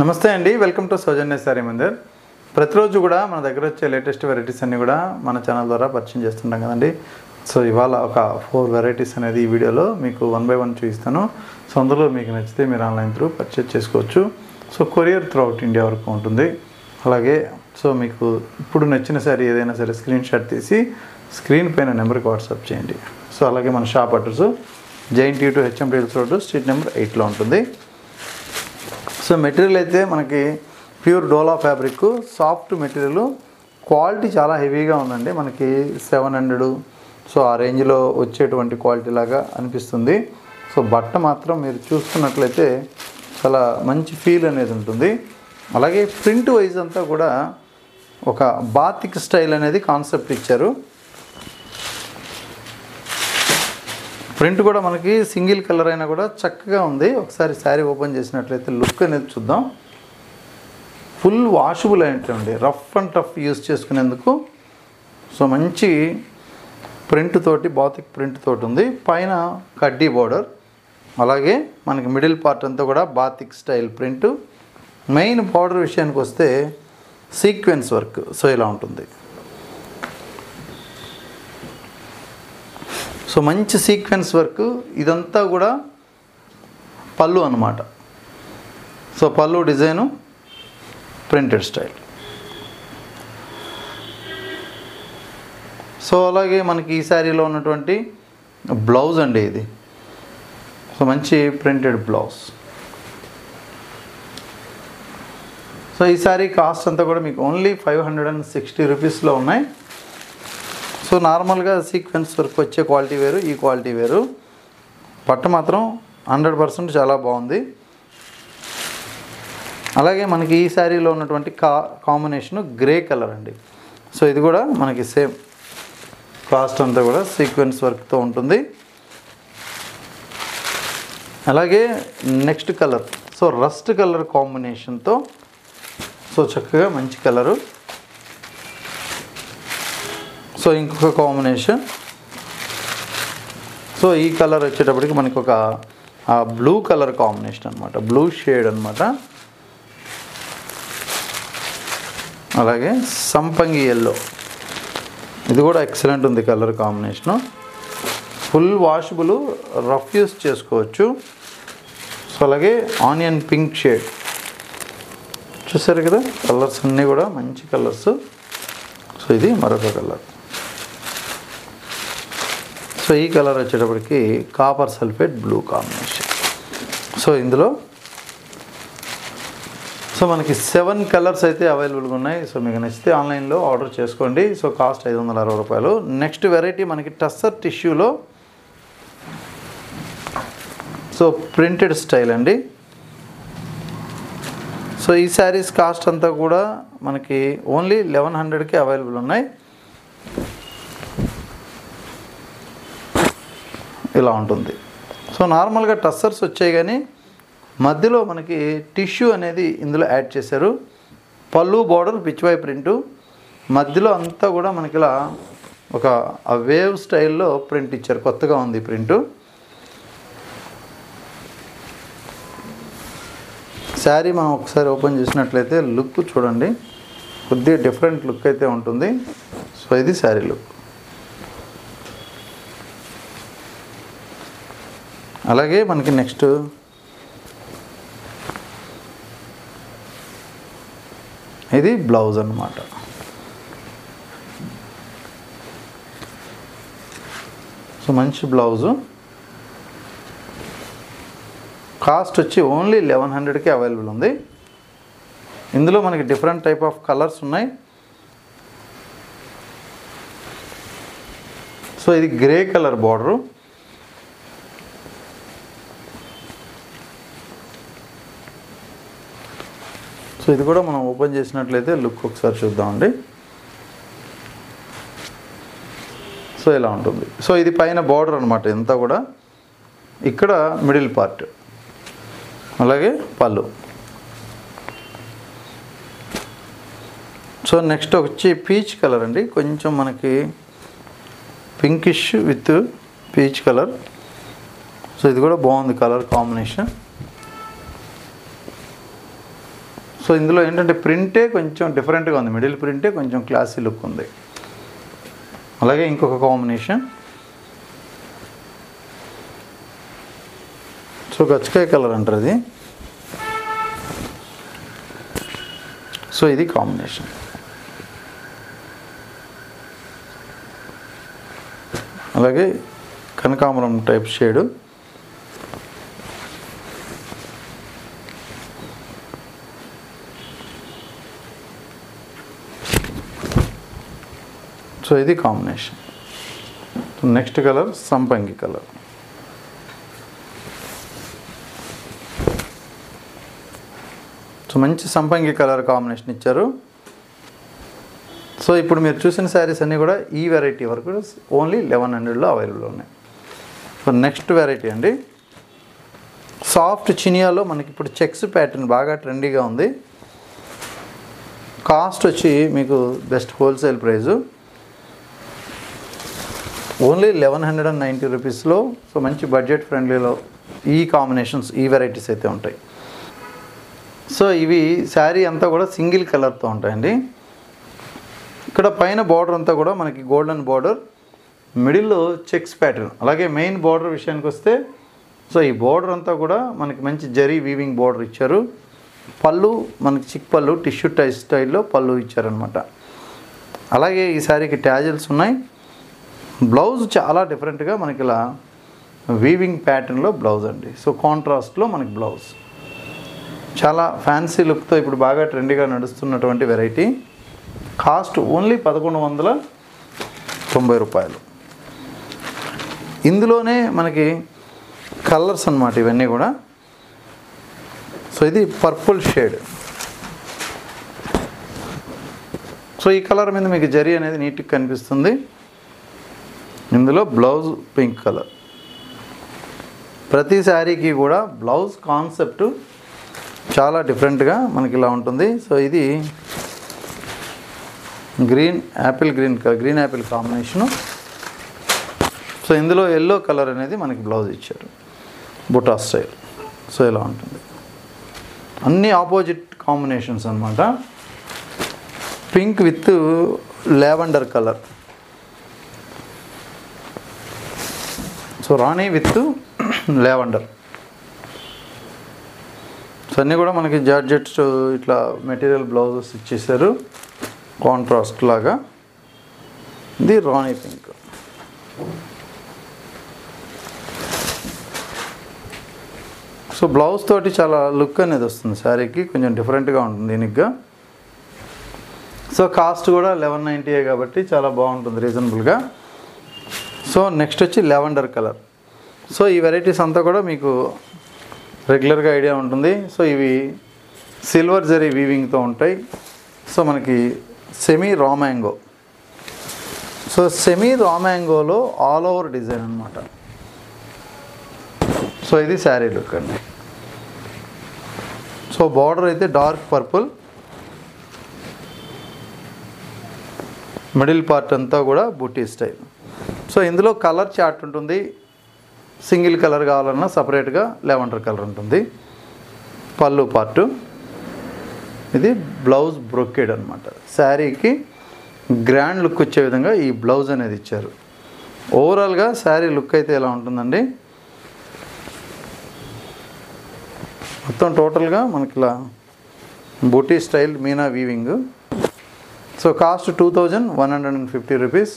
నమస్తే అండి, welcome to Soujanya sorry Mandir. ప్రతిరోజు కూడా మన దగ్గర వచ్చే లేటెస్ట్ వెరైటీస్ అన్నీ కూడా మన ఛానల్ ద్వారా పరిచయం చేస్తుంటాం కదండి. సో ఇవాళ ఒక 4 వెరైటీస్ అనేది ఈ వీడియోలో మీకు 1 by 1 చూపిస్తాను. సో అందులో మీకు నచ్చితే మీరు ఆన్లైన్ త్రూ పర్చేజ్ చేసుకోవచ్చు. So courier through out India వరకు ఉంటుంది. అలాగే సో మీకు ఇప్పుడు నచ్చిన సారీ ఏదైనా సరే స్క్రీన్ షాట్ తీసి స్క్రీన్ పైన నెంబర్కి వాట్సాప్ చేయండి. సో అలాగే మన shop address JNT to HM Reels road street number 8లో ఉంటుంది. సో మెటీరియల్ అయితే మనకి pure Dola fabric, soft material, quality చాలా హెవీగా ఉందండి. మనకి 700 సో ఆ రేంజ్లో వచ్చేటువంటి క్వాలిటీ లాగా అనిపిస్తుంది. సో బట్ట మాత్రం మీరు చూసుకున్నట్లయితే చాలా మంచి ఫీల్ అనేది ఉంటుంది. అలాగే ప్రింట్ వైజ్ అంతా కూడా ఒక బాతిక్ స్టైల్ అనేది కాన్సెప్ట్ ఇచ్చారు. ప్రింట్ కూడా మనకి సింగిల్ కలర్ అయినా కూడా చక్కగా ఉంది. ఒకసారి శారీ ఓపెన్ చేసినట్లయితే లుక్ అనేది చూద్దాం. ఫుల్ వాషబుల్ అయినటువంటి రఫ్ అండ్ టఫ్ యూస్ చేసుకునేందుకు సో మంచి ప్రింట్ తోటి, బాతిక్ ప్రింట్ తోటి ఉంది. పైన కడ్డీ బోర్డర్, అలాగే మనకి మిడిల్ పార్ట్ అంతా కూడా batik style print. Main border విషయానికి వస్తే సీక్వెన్స్ వర్క్. సో ఇలా ఉంటుంది. సో మంచి సీక్వెన్స్ వర్క్. ఇదంతా కూడా పళ్ళు అన్నమాట. సో పళ్ళు డిజైను ప్రింటెడ్ స్టైల్. సో అలాగే మనకి ఈ శారీలో ఉన్నటువంటి బ్లౌజ్ అండి ఇది. సో మంచి ప్రింటెడ్ బ్లౌజ్. సో ఈ శారీ కాస్ట్ అంతా కూడా మీకు ఓన్లీ 560 రూపీస్లో ఉన్నాయి. సో నార్మల్గా సీక్వెన్స్ వర్క్ వచ్చే క్వాలిటీ వేరు, ఈ క్వాలిటీ వేరు. పట్ట మాత్రం 100% చాలా బాగుంది. అలాగే మనకి ఈ శారీలో ఉన్నటువంటి కాంబినేషను గ్రే కలర్ అండి. సో ఇది కూడా మనకి సేమ్ కాస్ట్ అంతా కూడా సీక్వెన్స్ వర్క్తో ఉంటుంది. అలాగే next colour so rust colour కాంబినేషన్తో సో చక్కగా మంచి కలరు. సో ఇంకొక కాంబినేషన్. సో ఈ కలర్ వచ్చేటప్పటికి మనకి ఒక బ్లూ కలర్ కాంబినేషన్ అనమాట, బ్లూ షేడ్ అనమాట. అలాగే సంపంగి ఎల్లో, ఇది కూడా ఎక్సలెంట్ ఉంది colour combination. Full washable, rough use చేసుకోవచ్చు. సో అలాగే ఆనియన్ పింక్ షేడ్ చూసారు కదా, కలర్స్ అన్నీ కూడా మంచి కలర్స్. సో ఇది మరొక కలర్. సో ఈ కలర్ వచ్చేటప్పటికి copper sulphate blue combination. So ఇందులో సో మనకి 7 కలర్స్ అయితే అవైలబుల్గా ఉన్నాయి. సో మీకు నచ్చితే ఆన్లైన్లో ఆర్డర్ చేసుకోండి. సో కాస్ట్ 560 రూపాయలు. నెక్స్ట్ వెరైటీ మనకి టస్సర్ టిష్యూలో సో ప్రింటెడ్ స్టైల్ అండి. సో ఈ శారీస్ కాస్ట్ అంతా కూడా మనకి ఓన్లీ 1100కి అవైలబుల్ ఉన్నాయి. ఇలా ఉంటుంది. సో నార్మల్గా టస్సర్స్ వచ్చాయి కానీ మధ్యలో మనకి టిష్యూ అనేది ఇందులో యాడ్ చేశారు. పళ్ళు బార్డర్ పిచ్వై ప్రింటు, మధ్యలో అంతా కూడా మనకి ఇలా ఒక వేవ్ స్టైల్లో ప్రింట్ ఇచ్చారు. కొత్తగా ఉంది ప్రింటు. శారీ మనం ఒకసారి ఓపెన్ చేసినట్లయితే లుక్ చూడండి, కొద్దిగా డిఫరెంట్ లుక్ అయితే ఉంటుంది. సో ఇది శారీ లుక్. అలాగే మనకి నెక్స్ట్ ఇది బ్లౌజ్ అన్నమాట. సో మంచి బ్లౌజు. కాస్ట్ వచ్చి ఓన్లీ 1100కి అవైలబుల్ ఉంది. ఇందులో మనకి డిఫరెంట్ టైప్ ఆఫ్ కలర్స్ ఉన్నాయి. సో ఇది గ్రే కలర్ బార్డరు. సో ఇది కూడా మనం ఓపెన్ చేసినట్లయితే లుక్ ఒకసారి చూద్దామండి. సో ఇలా ఉంటుంది. సో ఇది పైన బార్డర్ అనమాట ఇంతా కూడా. ఇక్కడ మిడిల్ పార్ట్, అలాగే పళ్ళు. సో నెక్స్ట్ వచ్చి పీచ్ కలర్ అండి. కొంచెం మనకి pinkish with peach colour. So ఇది కూడా బాగుంది కలర్ కాంబినేషన్. సో ఇందులో ఏంటంటే ప్రింటే కొంచెం డిఫరెంట్గా ఉంది, మిడిల్ ప్రింటే కొంచెం క్లాసీ లుక్ ఉంది. అలాగే ఇంకొక కాంబినేషన్, సో గచ్చకాయ కలర్ అంటారు ఇది. సో ఇది కాంబినేషన్. అలాగే కనకాంబరం టైప్ షేడు, సో ఇది కాంబినేషన్. నెక్స్ట్ కలర్ సంపంగి కలర్. సో మంచి సంపంగి కలర్ కాంబినేషన్ ఇచ్చారు. సో ఇప్పుడు మీరు చూసిన శారీస్ అన్నీ కూడా ఈ వెరైటీ వరకు ఓన్లీ 1100లో అవైలబుల్ ఉన్నాయి. సో నెక్స్ట్ వెరైటీ అండి, సాఫ్ట్ చినియాలో మనకి ఇప్పుడు చెక్స్ ప్యాటర్న్ బాగా ట్రెండీగా ఉంది. కాస్ట్ వచ్చి మీకు బెస్ట్ హోల్సేల్ ప్రైజు ఓన్లీ 1190 రూపీస్లో. సో మంచి బడ్జెట్ ఫ్రెండ్లీలో ఈ కాంబినేషన్స్, ఈ వెరైటీస్ అయితే ఉంటాయి. సో ఇవి శారీ అంతా కూడా సింగిల్ కలర్తో ఉంటాయండి. ఇక్కడ పైన బార్డర్ అంతా కూడా మనకి గోల్డెన్ బార్డర్, మిడిల్లో చెక్స్ ప్యాటర్న్. అలాగే మెయిన్ బార్డర్ విషయానికి వస్తే సో ఈ బార్డర్ అంతా కూడా మనకి మంచి జరీ వీవింగ్ బార్డర్ ఇచ్చారు. పళ్ళు మనకి చిక్ పళ్ళు, టిష్యూ టై స్టైల్లో పళ్ళు ఇచ్చారనమాట. అలాగే ఈ శారీకి ట్యాజిల్స్ ఉన్నాయి. బ్లౌజ్ చాలా డిఫరెంట్గా మనకి ఇలా వీవింగ్ ప్యాటర్న్లో బ్లౌజ్ అండి. సో కాంట్రాస్ట్లో మనకి బ్లౌజ్ చాలా ఫ్యాన్సీ లుక్తో ఇప్పుడు బాగా ట్రెండీగా నడుస్తున్నటువంటి వెరైటీ. కాస్ట్ ఓన్లీ 1190 రూపాయలు. ఇందులోనే మనకి కలర్స్ అన్నమాట ఇవన్నీ కూడా. సో ఇది పర్పుల్ షేడ్. సో ఈ కలర్ మీద మీకు జరీ అనేది నీట్గా కనిపిస్తుంది. ఇందులో బ్లౌజ్ పింక్ కలర్. ప్రతి శారీకి కూడా బ్లౌజ్ కాన్సెప్ట్ చాలా డిఫరెంట్గా మనకి ఇలా ఉంటుంది. సో ఇది గ్రీన్ యాపిల్ కాంబినేషను. సో ఇందులో ఎల్లో కలర్ అనేది మనకి బ్లౌజ్ ఇచ్చారు, బుటా స్టైల్. సో ఇలా ఉంటుంది. అన్నీ ఆపోజిట్ కాంబినేషన్స్ అన్నమాట. Pink with lavender colour. So Rani with lavender. So అన్నీ కూడా మనకి జార్జెట్ ఇట్లా మెటీరియల్ బ్లౌజెస్ ఇచ్చేసారు కాంట్రాస్ట్ లాగా. ఇది రాణి పింక్. సో బ్లౌజ్ తోటి చాలా లుక్ అనేది వస్తుంది శారీకి, కొంచెం డిఫరెంట్గా ఉంటుంది యూనిక్గా. సో కాస్ట్ కూడా 1190 కాబట్టి చాలా బాగుంటుంది రీజనబుల్గా. సో నెక్స్ట్ వచ్చి లావెండర్ కలర్. సో ఈ వెరైటీస్ అంతా కూడా మీకు రెగ్యులర్గా ఐడియా ఉంటుంది. సో ఇవి సిల్వర్ జరీ వీవింగ్తో ఉంటాయి. సో మనకి semi raw mango. So semi raw మ్యాంగోలో ఆల్ ఓవర్ డిజైన్ అనమాట. సో ఇది శారీ లుక్ అండి. సో బార్డర్ అయితే డార్క్ పర్పుల్, మిడిల్ పార్ట్ అంతా కూడా బూటీ స్టైల్. సో ఇందులో కలర్ చార్ట్ ఉంటుంది. సింగిల్ కలర్ కావాలన్నా సపరేట్గా లావెండర్ కలర్ ఉంటుంది. పళ్ళు పార్టు. ఇది బ్లౌజ్ బ్రొకేడ్ అనమాట. శారీకి గ్రాండ్ లుక్ వచ్చే విధంగా ఈ బ్లౌజ్ అనేది ఇచ్చారు. ఓవరాల్గా శారీ లుక్ అయితే ఎలా ఉంటుందండి, మొత్తం టోటల్గా మనకి ఇలా buti style meena weaving. So cost 2150 rupees,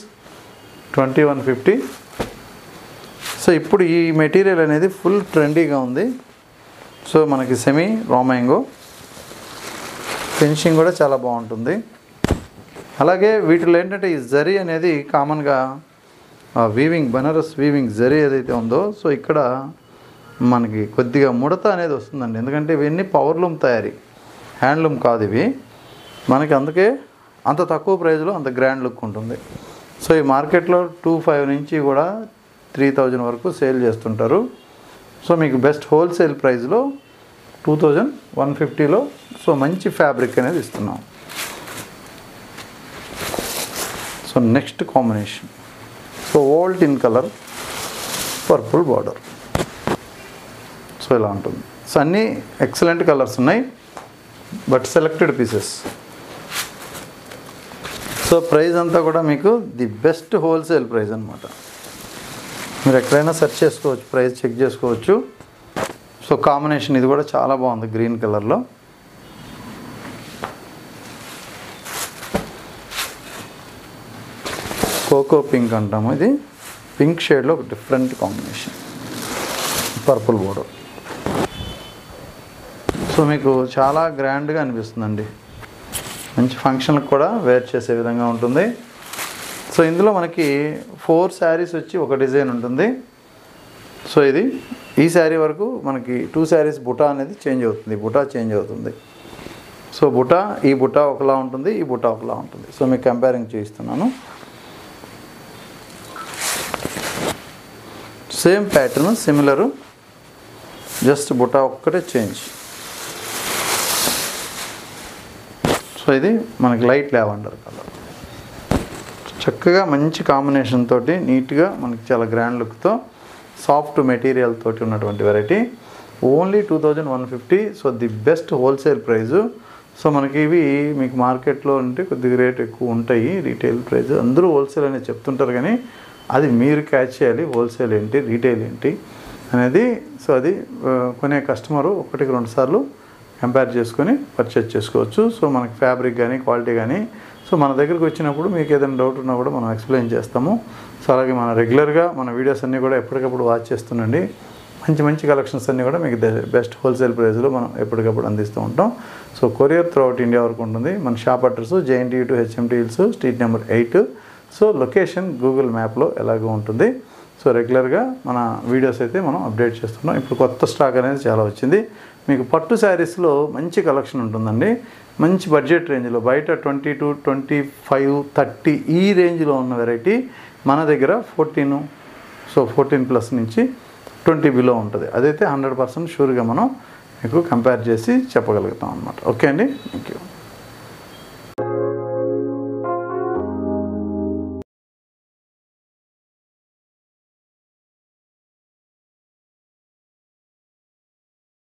2150. So ఇప్పుడు ఈ మెటీరియల్ అనేది ఫుల్ ట్రెండీగా ఉంది. సో మనకి సెమీ రా మ్యాంగో ఫినిషింగ్ కూడా చాలా బాగుంటుంది. అలాగే వీటిలో ఏంటంటే ఈ జరీ అనేది కామన్గా వీవింగ్, బనారస్ వీవింగ్ జరీ ఏదైతే ఉందో, సో ఇక్కడ మనకి కొద్దిగా ముడత అనేది వస్తుందండి. ఎందుకంటే ఇవన్నీ పవర్లూమ్ తయారీ, హ్యాండ్లూమ్ కాదు ఇవి మనకి. అందుకే అంత తక్కువ ప్రైస్లో అంత గ్రాండ్ లుక్ ఉంటుంది. సో ఈ మార్కెట్లో 2500 నుంచి కూడా 3000 వరకు సేల్ చేస్తుంటారు. సో మీకు బెస్ట్ హోల్సేల్ ప్రైస్లో 2150లో సో మంచి ఫ్యాబ్రిక్ అనేది ఇస్తున్నాం. So next combination, so old in colour, purple border. So ఇలా ఉంటుంది. సో అన్నీ ఎక్సలెంట్ కలర్స్ ఉన్నాయి. But selected pieces. So price అంతా కూడా మీకు ది బెస్ట్ హోల్సేల్ ప్రైస్ అనమాట. మీరు ఎక్కడైనా సెర్చ్ చేసుకోవచ్చు, ప్రైస్ చెక్ చేసుకోవచ్చు. సో కాంబినేషన్ ఇది కూడా చాలా బాగుంది, గ్రీన్ కలర్లో. కోకో పింక్ అంటాము, ఇది పింక్ షేడ్లో ఒక different combination, purple border. So మీకు చాలా గ్రాండ్గా అనిపిస్తుందండి, మంచి ఫంక్షన్కి కూడా వేర్ చేసే విధంగా ఉంటుంది. సో ఇందులో మనకి 4 శారీస్ వచ్చి ఒక డిజైన్ ఉంటుంది. సో ఇది ఈ శారీ వరకు మనకి 2 శారీస్ బుటా అనేది చేంజ్ అవుతుంది, బుటా చేంజ్ అవుతుంది. సో బుటా, ఈ బుటా ఒకలా ఉంటుంది, ఈ బుటా ఒకలా ఉంటుంది. సో మీకు కంపేరింగ్ చేయిస్తున్నాను. Same pattern, similar, just buta ఒక్కటే చేంజ్. సో ఇది మనకి లైట్ లావెండర్ కలర్, చక్కగా మంచి కాంబినేషన్ తోటి నీట్గా మనకి చాలా గ్రాండ్ లుక్తో సాఫ్ట్ మెటీరియల్ తోటి ఉన్నటువంటి variety. Only 2150. So the best wholesale price. So మనకి ఇవి మీకు మార్కెట్లో అంటే కొద్దిగా రేట్ ఎక్కువ ఉంటాయి, రీటైల్ ప్రైస్. అందరూ హోల్సేల్ అనేది చెప్తుంటారు, కానీ అది మీరు క్యాచ్ చేయాలి, హోల్సేల్ ఏంటి రీటైల్ ఏంటి అనేది. సో అది కొనే కస్టమరు 1-2 సార్లు కంపేర్ చేసుకొని పర్చేజ్ చేసుకోవచ్చు. సో మనకి ఫ్యాబ్రిక్ కానీ క్వాలిటీ కానీ, సో మన దగ్గరికి వచ్చినప్పుడు మీకు ఏదైనా డౌట్ ఉన్నా కూడా మనం ఎక్స్ప్లెయిన్ చేస్తాము. సో అలాగే మన రెగ్యులర్గా మన వీడియోస్ అన్నీ కూడా ఎప్పటికప్పుడు వాచ్ చేస్తుండండి. మంచి మంచి కలెక్షన్స్ అన్నీ కూడా మీకు బెస్ట్ హోల్సేల్ ప్రైస్లో మనం ఎప్పటికప్పుడు అందిస్తూ ఉంటాం. So courier through out India వరకు ఉంటుంది. మన shop address JNTU to HMT Hills, street number 8. So location Google మ్యాప్లో ఎలాగో ఉంటుంది. సో రెగ్యులర్గా మన వీడియోస్ అయితే మనం అప్డేట్ చేస్తున్నాం. ఇప్పుడు కొత్త స్టాక్ అనేది చాలా వచ్చింది. మీకు పట్టు శారీస్లో మంచి కలెక్షన్ ఉంటుందండి, మంచి బడ్జెట్ రేంజ్లో. బయట 22, 25, 30 ఈ రేంజ్లో ఉన్న వెరైటీ మన దగ్గర 14, సో 14+ నుంచి 20 బిలో ఉంటుంది. అదైతే 100% షూర్గా మనం మీకు కంపేర్ చేసి చెప్పగలుగుతాం అనమాట. ఓకే అండి, థ్యాంక్ యూ.